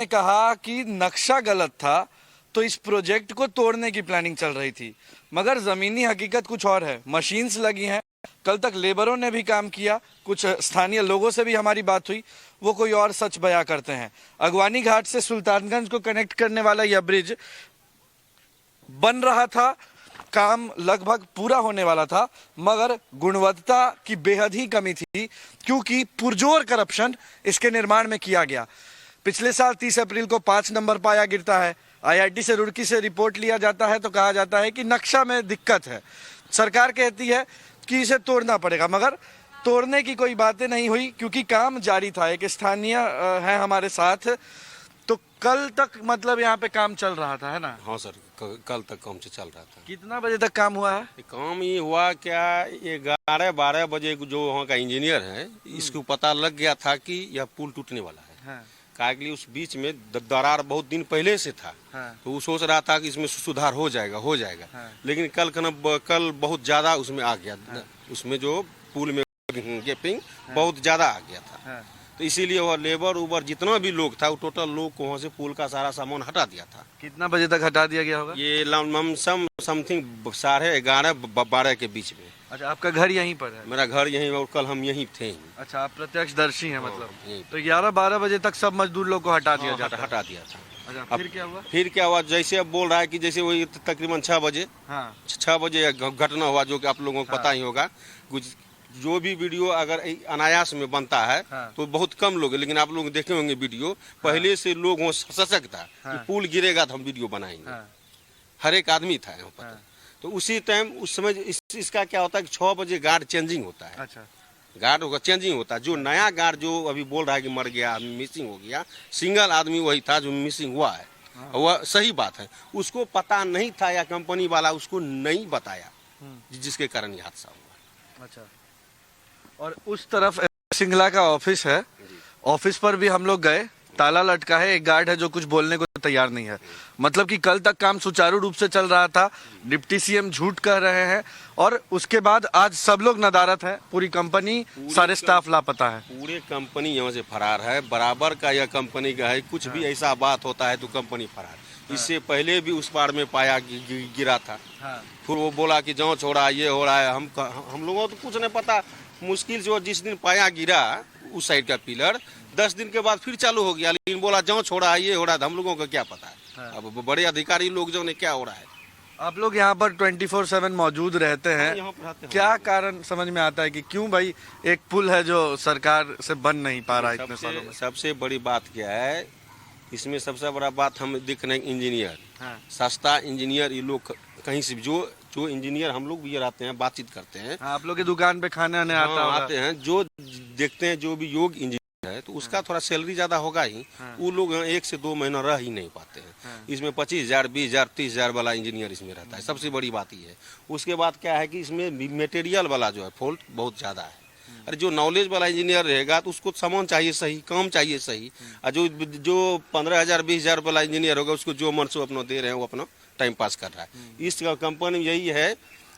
ने कहा कि नक्शा गलत था तो इस प्रोजेक्ट को तोड़ने की प्लानिंग चल रही थी, मगर जमीनी हकीकत कुछ और है। मशीन्स लगी हैं, कल तक लेबरों ने भी काम किया, कुछ स्थानीय लोगों से भी हमारी बात हुई, वो कोई और सच बयां करते हैं। अगवानी घाट से सुल्तानगंज को कनेक्ट करने वाला यह ब्रिज बन रहा था, काम लगभग पूरा होने वाला था, मगर गुणवत्ता की बेहद ही कमी थी क्योंकि पुरजोर करप्शन इसके निर्माण में किया गया। पिछले साल 30 अप्रैल को 5 नंबर पाया गिरता है। आईआईटी से रुड़की से रिपोर्ट लिया जाता है तो कहा जाता है कि नक्शा में दिक्कत है। सरकार कहती है कि इसे तोड़ना पड़ेगा, मगर तोड़ने की कोई बातें नहीं हुई क्योंकि काम जारी था। एक स्थानीय है हमारे साथ, तो कल तक मतलब यहाँ पे काम चल रहा था, है ना? हाँ सर, कल तक काम चल रहा था। कितना बजे तक काम हुआ है? काम ये हुआ क्या, 11-12 बजे जो वहाँ का इंजीनियर है, इसको पता लग गया था कि यह पुल टूटने वाला है। हाँ। काहे के लिए उस बीच में दरार बहुत दिन पहले से था। हाँ। तो वो सोच रहा था कि इसमें सुधार हो जाएगा। हाँ। लेकिन कल बहुत ज्यादा उसमें आ गया। हाँ। उसमें जो पुल में गैपिंग बहुत ज्यादा आ गया था। हाँ। तो इसीलिए वह लेबर उबर जितना भी लोग था वो टोटल लोग को वहाँ से पुल का सारा सामान हटा दिया था। कितना बजे तक हटा दिया गया होगा? ये लमसम समथिंग 11:30-12 के बीच में। अच्छा, आपका घर यहीं पर है? मेरा घर यहीं और कल हम यहीं थे। अच्छा, आप प्रत्यक्षदर्शी हैं मतलब? यहीं। तो 11-12 बजे तक सब मजदूर लोग को हटा दिया जाता है? हटा दिया था। अच्छा, फिर क्या हुआ? फिर क्या हुआ, जैसे अब बोल रहा है कि जैसे वही तकरीबन 6 बजे। हाँ। 6 बजे घटना हुआ जो कि आप लोगों को पता ही होगा। कुछ जो भी वीडियो अगर अनायास में बनता है हाँ। तो बहुत कम लोग, लेकिन आप लोग देखे होंगे वीडियो, पहले से लोग सशक्त था कि पुल गिरेगा तो हम वीडियो बनाएंगे। हर एक आदमी था यहाँ पर। तो उसी टाइम उस समय इसका क्या होता है कि 6 बजे गार्ड चेंजिंग होता है। अच्छा। गार्ड होगा चेंजिंग होता है। जो नया गार्ड जो अभी बोल रहा है कि मर गया, मिसिंग हो गया, सिंगल आदमी वही था जो मिसिंग हुआ है। वह सही बात है, उसको पता नहीं था या कंपनी वाला उसको नहीं बताया, जिसके कारण ये हादसा हुआ। अच्छा, और उस तरफ सिंगला का ऑफिस है, ऑफिस पर भी हम लोग गए, ताला लटका है, एक गार्ड है जो कुछ बोलने को तैयार नहीं है। मतलब कि कल तक काम सुचारू रूप से चल रहा था, डिप्टी सीएम झूठ कह रहे हैं, और उसके बाद आज सब लोग नदारत है, पूरी कंपनी, सारे स्टाफ लापता है। पूरे कंपनी यहाँ से फरार है, बराबर का यह कंपनी का है। कुछ भी ऐसा बात होता है तो कंपनी फरार। इससे पहले भी उस पार में पाया गिरा था। फिर वो बोला कि जांच हो रहा है, ये हो रहा है। हम लोगों को तो कुछ नहीं पता। मुश्किल से जिस दिन पाया गिरा उस साइड का पिलर, 10 दिन के बाद फिर चालू हो गया, लेकिन बोला जांच हो रहा है, ये हो रहा है। हम लोगों को क्या पता है? अब बड़े अधिकारी लोग जो ने क्या हो रहा है। आप लोग यहाँ पर 24/7 मौजूद रहते हैं, क्या कारण समझ में आता है कि क्यों भाई एक पुल है जो सरकार से बन नहीं पा रहा है इतने सालों में? सबसे बड़ी बात क्या है इसमें, सबसे बड़ा बात हम दिख रहे हैं इंजीनियर। सस्ता इंजीनियर ये लोग कहीं से जो इंजीनियर हम लोग भी रहते हैं, बातचीत करते हैं। आप लोग की दुकान पे खाने आने आते हैं, जो देखते हैं जो भी योग इंजीनियर है तो उसका थोड़ा सैलरी ज्यादा होगा ही। वो लोग 1 से 2 महीना रह ही नहीं पाते हैं। इसमें 25,000, 20,000, 30,000 वाला इंजीनियर इसमें रहता है। सबसे बड़ी बात ये है। उसके बाद क्या है कि इसमें मटेरियल वाला जो है फॉल्ट बहुत ज्यादा है। अरे जो नॉलेज वाला इंजीनियर रहेगा तो उसको सामान चाहिए सही, काम चाहिए सही। और जो 15,000, 20,000 वाला इंजीनियर होगा उसको जो मन से अपना दे रहे हैं वो अपना टाइम पास कर रहा है। इस कंपनी में यही है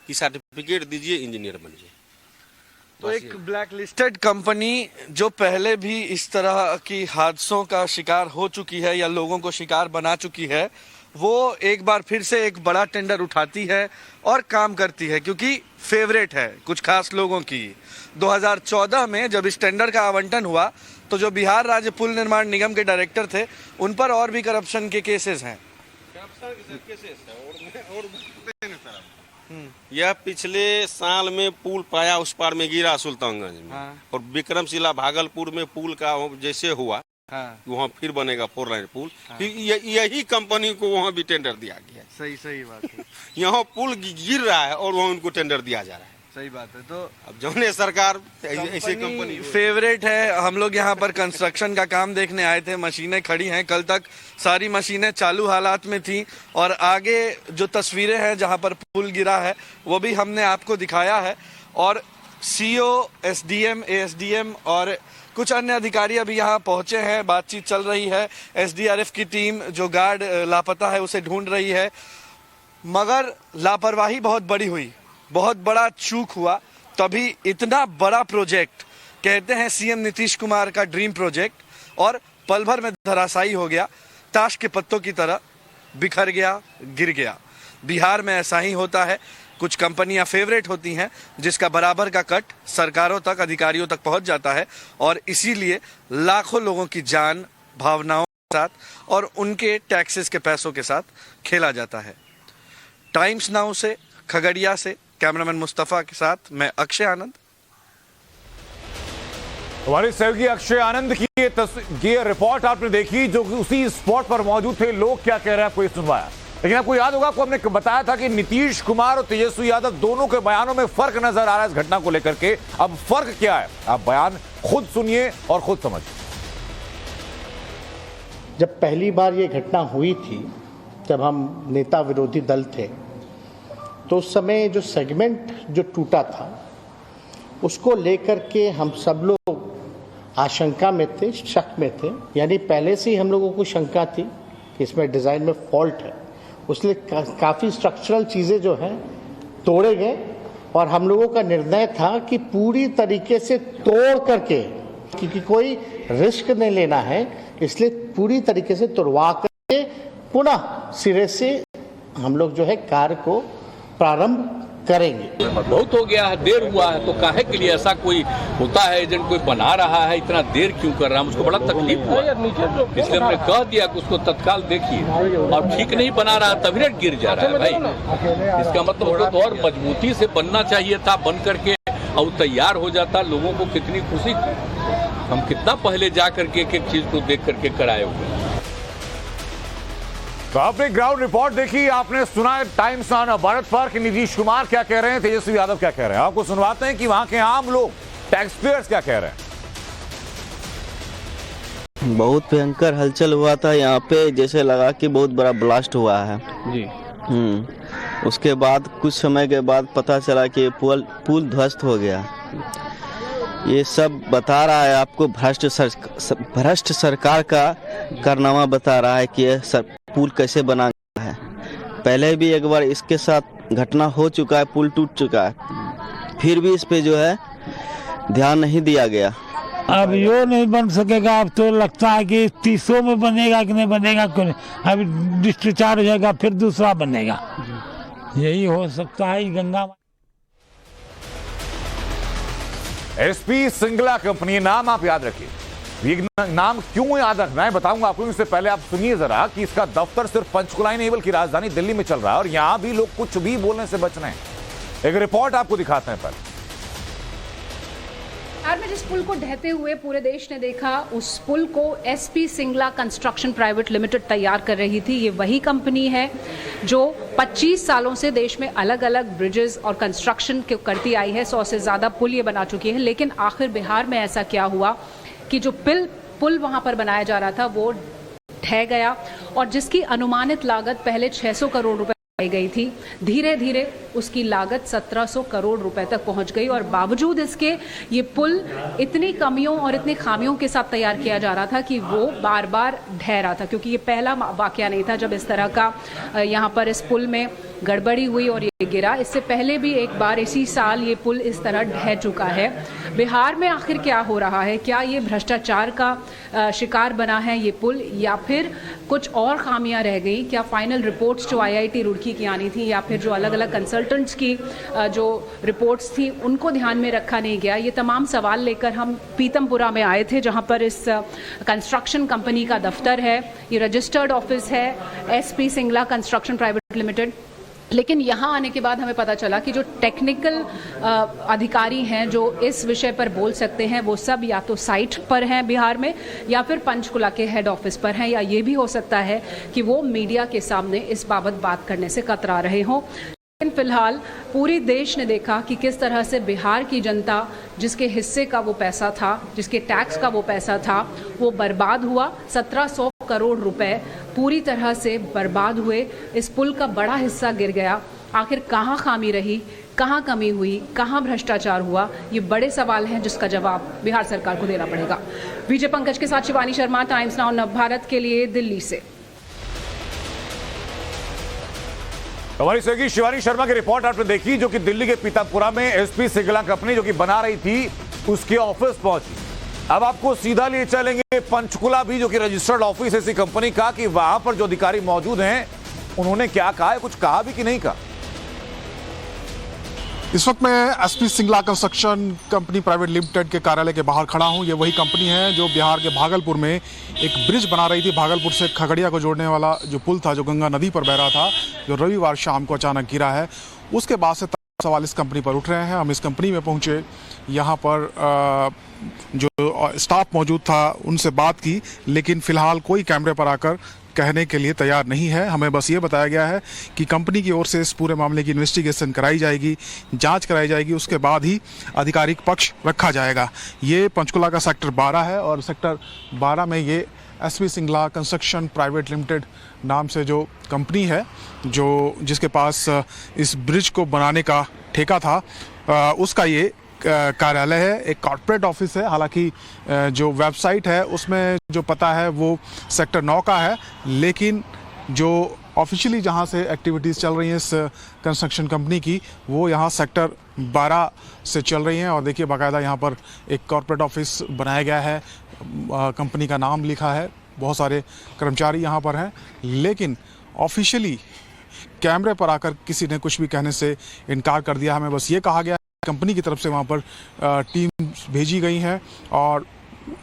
कि सर्टिफिकेट दीजिए, इंजीनियर बनिए। तो एक ब्लैक लिस्टेड कंपनी जो पहले भी इस तरह की हादसों का शिकार हो चुकी है या लोगों को शिकार बना चुकी है, वो एक बार फिर से एक बड़ा टेंडर उठाती है और काम करती है क्योंकि फेवरेट है कुछ खास लोगों की। 2014 में जब इस टेंडर का आवंटन हुआ तो जो बिहार राज्य पुल निर्माण निगम के डायरेक्टर थे उन पर और भी करप्शन के केसेस हैं। यह पिछले साल में पुल पाया उस पार में गिरा सुल्तानगंज में। और विक्रमशिला भागलपुर में पुल का जैसे हुआ वहाँ फिर बनेगा 4 लाइन पुल। यही कंपनी को वहाँ भी टेंडर दिया गया। सही बात है। यहाँ पुल गिर रहा है और वहाँ उनको टेंडर दिया जा रहा है। सही बात है। तो अब जो सरकार ऐसे कंपनी फेवरेट है। हम लोग यहाँ पर कंस्ट्रक्शन का काम देखने आए थे, मशीनें खड़ी हैं, कल तक सारी मशीनें चालू हालात में थी, और आगे जो तस्वीरें हैं जहाँ पर पुल गिरा है वो भी हमने आपको दिखाया है। और सीओ, एसडीएम, एएसडीएम और कुछ अन्य अधिकारी अभी यहाँ पहुंचे हैं, बातचीत चल रही है। एसडीआरएफ की टीम जो गार्ड लापता है उसे ढूंढ रही है, मगर लापरवाही बहुत बड़ी हुई, बहुत बड़ा चूक हुआ, तभी इतना बड़ा प्रोजेक्ट, कहते हैं सीएम नीतीश कुमार का ड्रीम प्रोजेक्ट, और पल भर में धराशायी हो गया, ताश के पत्तों की तरह बिखर गया, गिर गया। बिहार में ऐसा ही होता है। कुछ कंपनियां फेवरेट होती हैं जिसका बराबर का कट सरकारों तक, अधिकारियों तक पहुंच जाता है और इसीलिए लाखों लोगों की जान, भावनाओं के साथ और उनके टैक्सेस के पैसों के साथ खेला जाता है। टाइम्स नाउ से खगड़िया से कैमरामैन मुस्तफा के साथ मैं अक्षय आनंद। हमारे सहयोगी अक्षय आनंद की ये रिपोर्ट आपने देखी, जो उसी स्पॉट पर मौजूद थे। लोग क्या कह रहे हैं आपको ये सुनवाया। लेकिन आपको याद होगा, आपको हमने बताया था कि नीतीश कुमार और तेजस्वी यादव दोनों के बयानों में फर्क नजर आ रहा है इस घटना को लेकर के। अब फर्क क्या है, आप बयान खुद सुनिए और खुद समझिए। जब पहली बार ये घटना हुई थी, जब हम नेता विरोधी दल थे, तो उस समय जो सेगमेंट जो टूटा था उसको लेकर के हम सब लोग आशंका में थे, शक में थे। यानी पहले से ही हम लोगों को शंका थी कि इसमें डिज़ाइन में फॉल्ट है। उसलिए काफ़ी स्ट्रक्चरल चीज़ें जो हैं तोड़े गए और हम लोगों का निर्णय था कि पूरी तरीके से तोड़ करके, क्योंकि कोई रिस्क नहीं लेना है, इसलिए पूरी तरीके से तोड़वा करके पुनः सिरे से हम लोग जो है कार्य को प्रारंभ करेंगे। बहुत हो गया है, देर हुआ है, तो काहे के लिए ऐसा कोई होता है, एजेंट कोई बना रहा है, इतना देर क्यों कर रहा है? मुझको बड़ा तकलीफ हुआ, इसलिए हमने कह दिया कि उसको तत्काल देखिए। और ठीक नहीं बना रहा तभी रेट गिर जा रहा है भाई। इसका मतलब उसको तो और मजबूती से बनना चाहिए था, बन करके और तैयार हो जाता। लोगों को कितनी खुशी थी, हम कितना पहले जा करके एक एक चीज को देख करके कराए हुए। तो आपने ग्राउंड रिपोर्ट देखी, आपने सुना टाइम्स नाउ भारत पर कि नीतीश कुमार क्या कह रहे हैं, तेजस्वी यादव क्या कह रहे हैं। आपको सुनवाते हैं कि वहां के आम लोग, टैक्स पेयर्स क्या कह रहे हैं। बहुत भयंकर हलचल हुआ था यहाँ पे, जैसे लगा कि बहुत बड़ा ब्लास्ट हुआ है जी। उसके बाद कुछ समय के बाद पता चला कि पुल ध्वस्त हो गया। ये सब बता रहा है आपको, भ्रष्ट सरकार का कारनामा बता रहा है कि पुल कैसे बना है। पहले भी एक बार इसके साथ घटना हो चुका है, पुल टूट चुका है, फिर भी इस पे जो है ध्यान नहीं दिया गया। अब यो नहीं बन सकेगा। अब तो लगता है कि 30 में बनेगा कि नहीं बनेगा, अभी डिस्चार्ज हो जाएगा, फिर दूसरा बनेगा। यही हो सकता है। गंगा एसपी सिंगला कंपनी, नाम आप याद रखिए। ये नाम क्यों याद रखना है बताऊंगा आपको। इससे पहले आप सुनिए जरा कि इसका दफ्तर सिर्फ पंचकुला ही नहीं बल्कि राजधानी दिल्ली में चल रहा है और यहां भी लोग कुछ भी बोलने से बच रहे हैं। एक रिपोर्ट आपको दिखाते हैं पहले। बिहार में जिस पुल को ढहते हुए पूरे देश ने देखा, उस पुल को SP Singla construction private limited तैयार कर रही थी। ये वही कंपनी है जो 25 सालों से देश में अलग अलग ब्रिजेस और कंस्ट्रक्शन करती आई है। 100 से ज्यादा पुल ये बना चुकी है। लेकिन आखिर बिहार में ऐसा क्या हुआ कि जो पुल वहां पर बनाया जा रहा था वो ढह गया और जिसकी अनुमानित लागत पहले 600 करोड़ रुपए गई थी, धीरे धीरे उसकी लागत 1700 करोड़ रुपए तक पहुंच गई। और बावजूद इसके ये पुल इतनी कमियों और इतनी खामियों के साथ तैयार किया जा रहा था कि वो बार बार ढह रहा था। क्योंकि ये पहला वाकया नहीं था जब इस तरह का यहाँ पर इस पुल में गड़बड़ी हुई और ये गिरा। इससे पहले भी एक बार इसी साल ये पुल इस तरह ढह चुका है। बिहार में आखिर क्या हो रहा है? क्या ये भ्रष्टाचार का शिकार बना है ये पुल, या फिर कुछ और खामियां रह गई? क्या फाइनल रिपोर्ट्स जो IIT रुड़की की आनी थी, या फिर जो अलग अलग कंसल्टेंट्स की जो रिपोर्ट्स थी उनको ध्यान में रखा नहीं गया? ये तमाम सवाल लेकर हम पीतमपुरा में आए थे, जहां पर इस कंस्ट्रक्शन कंपनी का दफ्तर है। ये रजिस्टर्ड ऑफिस है SP Singla construction private limited. लेकिन यहाँ आने के बाद हमें पता चला कि जो टेक्निकल अधिकारी हैं जो इस विषय पर बोल सकते हैं, वो सब या तो साइट पर हैं बिहार में, या फिर पंचकुला के हेड ऑफिस पर हैं, या ये भी हो सकता है कि वो मीडिया के सामने इस बाबत बात करने से कतरा रहे हों। लेकिन फिलहाल पूरी देश ने देखा कि किस तरह से बिहार की जनता, जिसके हिस्से का वो पैसा था, जिसके टैक्स का वो पैसा था, वो बर्बाद हुआ। 1700 करोड़ रुपए पूरी तरह से बर्बाद हुए। इस पुल का बड़ा हिस्सा गिर गया। आखिर कहाँ खामी रही, कहाँ कमी हुई, कहाँ भ्रष्टाचार हुआ? ये बड़े सवाल हैं जिसका जवाब बिहार सरकार को देना पड़ेगा। विजय पंकज के साथ शिवानी शर्मा, टाइम्स नाउ नवभारत के लिए, दिल्ली से। हमारी सहयोगी शिवानी शर्मा की रिपोर्ट आपने देखी, जो कि दिल्ली के पीतापुरा में एसपी सिंगला कंपनी जो कि बना रही थी उसके ऑफिस पहुंची। अब आपको सीधा लिए चलेंगे पंचकुला भी, जो कि रजिस्टर्ड ऑफिस है इसी कंपनी का, कि वहां पर जो अधिकारी मौजूद हैं उन्होंने क्या कहा है, कुछ कहा भी कि नहीं कहा। इस वक्त मैं SP Singla construction company private limited के कार्यालय के बाहर खड़ा हूं। ये वही कंपनी है जो बिहार के भागलपुर में एक ब्रिज बना रही थी। भागलपुर से खगड़िया को जोड़ने वाला जो पुल था, जो गंगा नदी पर बह रहा था, जो रविवार शाम को अचानक गिरा है। उसके बाद से सवाल इस कंपनी पर उठ रहे हैं। हम इस कंपनी में पहुंचे, यहाँ पर जो स्टाफ मौजूद था उनसे बात की, लेकिन फिलहाल कोई कैमरे पर आकर कहने के लिए तैयार नहीं है। हमें बस ये बताया गया है कि कंपनी की ओर से इस पूरे मामले की इन्वेस्टिगेशन कराई जाएगी, जांच कराई जाएगी, उसके बाद ही आधिकारिक पक्ष रखा जाएगा। ये पंचकुला का सेक्टर 12 है और सेक्टर 12 में ये SP Singla construction private limited नाम से जो कंपनी है, जो जिसके पास इस ब्रिज को बनाने का ठेका था, उसका ये कार्यालय है, एक कॉर्पोरेट ऑफिस है। हालांकि जो वेबसाइट है उसमें जो पता है वो सेक्टर 9 का है, लेकिन जो ऑफिशियली जहां से एक्टिविटीज़ चल रही हैं इस कंस्ट्रक्शन कंपनी की, वो यहाँ सेक्टर 12 से चल रही हैं। और देखिए बाकायदा यहाँ पर एक कॉर्पोरेट ऑफिस बनाया गया है, कंपनी का नाम लिखा है, बहुत सारे कर्मचारी यहाँ पर हैं, लेकिन ऑफिशियली कैमरे पर आकर किसी ने कुछ भी कहने से इनकार कर दिया। हमें बस ये कहा गया कंपनी की तरफ से वहाँ पर टीम भेजी गई हैं और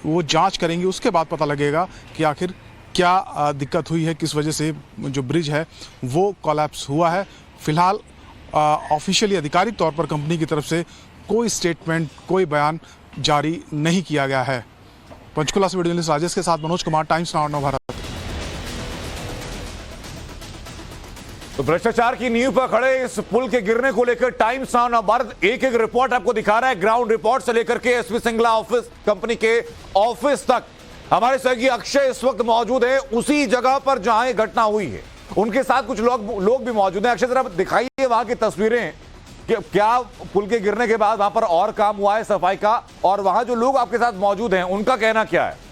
वो जांच करेंगी, उसके बाद पता लगेगा कि आखिर क्या दिक्कत हुई है, किस वजह से जो ब्रिज है वो कोलैप्स हुआ है। फिलहाल ऑफिशियली आधिकारिक तौर पर कंपनी की तरफ से कोई स्टेटमेंट, कोई बयान जारी नहीं किया गया है। पंचकुला से वीडियो जर्नलिस्ट राजेश के साथ मनोज कुमार, टाइम्स नाउ नव भारत। तो भ्रष्टाचार की नींव पर खड़े इस पुल के गिरने को लेकर टाइम्स नाउ नव भारत एक एक रिपोर्ट आपको दिखा रहा है, ग्राउंड रिपोर्ट से लेकर के एसपी सिंगला ऑफिस कंपनी के ऑफिस तक। हमारे सहयोगी अक्षय इस वक्त मौजूद है उसी जगह पर जहां ये घटना हुई है, उनके साथ कुछ लोग भी मौजूद हैं। अक्षय जरा दिखाइए वहां की तस्वीरें कि क्या पुल के गिरने के बाद वहां पर और काम हुआ है सफाई का, और वहां जो लोग आपके साथ मौजूद हैं उनका कहना क्या है।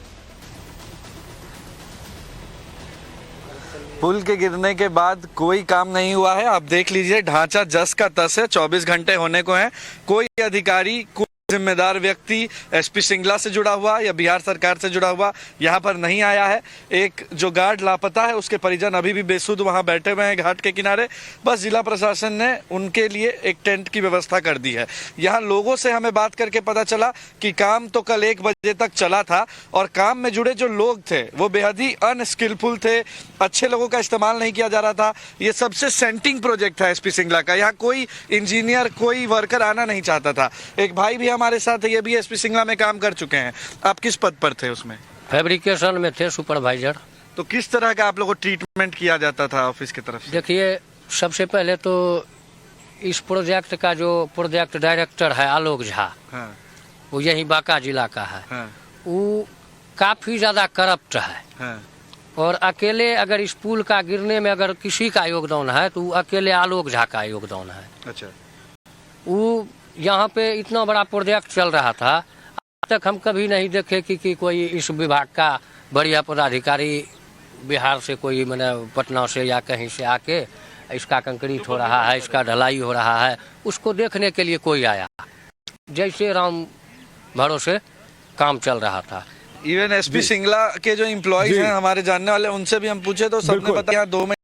पुल के गिरने के बाद कोई काम नहीं हुआ है। आप देख लीजिए, ढांचा जस का तस है, 24 घंटे होने को हैं। कोई अधिकारी, कोई जिम्मेदार व्यक्ति एसपी सिंगला से जुड़ा हुआ या बिहार सरकार से जुड़ा हुआ यहाँ पर नहीं आया है। एक जो गार्ड लापता है, उसके परिजन अभी भी बेसुध वहाँ बैठे हुए हैं घाट के किनारे। बस जिला प्रशासन ने उनके लिए एक टेंट की व्यवस्था कर दी है। यहाँ लोगों से हमें बात करके पता चला कि काम तो कल 1 बजे तक चला था और काम में जुड़े जो लोग थे वो बेहद ही अनस्किलफुल थे, अच्छे लोगों का इस्तेमाल नहीं किया जा रहा था। ये सबसे सेंटिंग प्रोजेक्ट था एसपी सिंगला का। यहाँ कोई इंजीनियर, कोई वर्कर आना नहीं चाहता था। एक भाई भी हमारे साथ है, ये भी एसपी सिंगला में काम कर चुके हैं। आप किस पद पर थे उसमें? फैब्रिकेशन में थे, सुपरवाइजर। तो किस तरह का आप लोगों को ट्रीटमेंट किया जाता था ऑफिस की तरफ से? देखिए, सबसे पहले तो इस प्रोजेक्ट का जो प्रोजेक्ट डायरेक्टर है आलोक झा, हाँ। वो यही बांका जिला का है। हाँ। वो काफी ज्यादा करप्ट है। हाँ। और अकेले अगर इस पुल का गिरने में अगर किसी का योगदान है तो अकेले आलोक झा का योगदान है। अच्छा। वो यहाँ पे इतना बड़ा प्रोजेक्ट चल रहा था, आज तक हम कभी नहीं देखे कि कोई इस विभाग का बढ़िया पदाधिकारी बिहार से, कोई मैंने पटना से या कहीं से आके इसका कंक्रीट हो रहा है, इसका ढलाई हो रहा है, उसको देखने के लिए कोई आया। जैसे राम भरोसे काम चल रहा था। इवन एसपी सिंगला के जो एम्प्लॉयज हैं हमारे जानने वाले, उनसे भी हम पूछे तो सबने बताया 2 महीने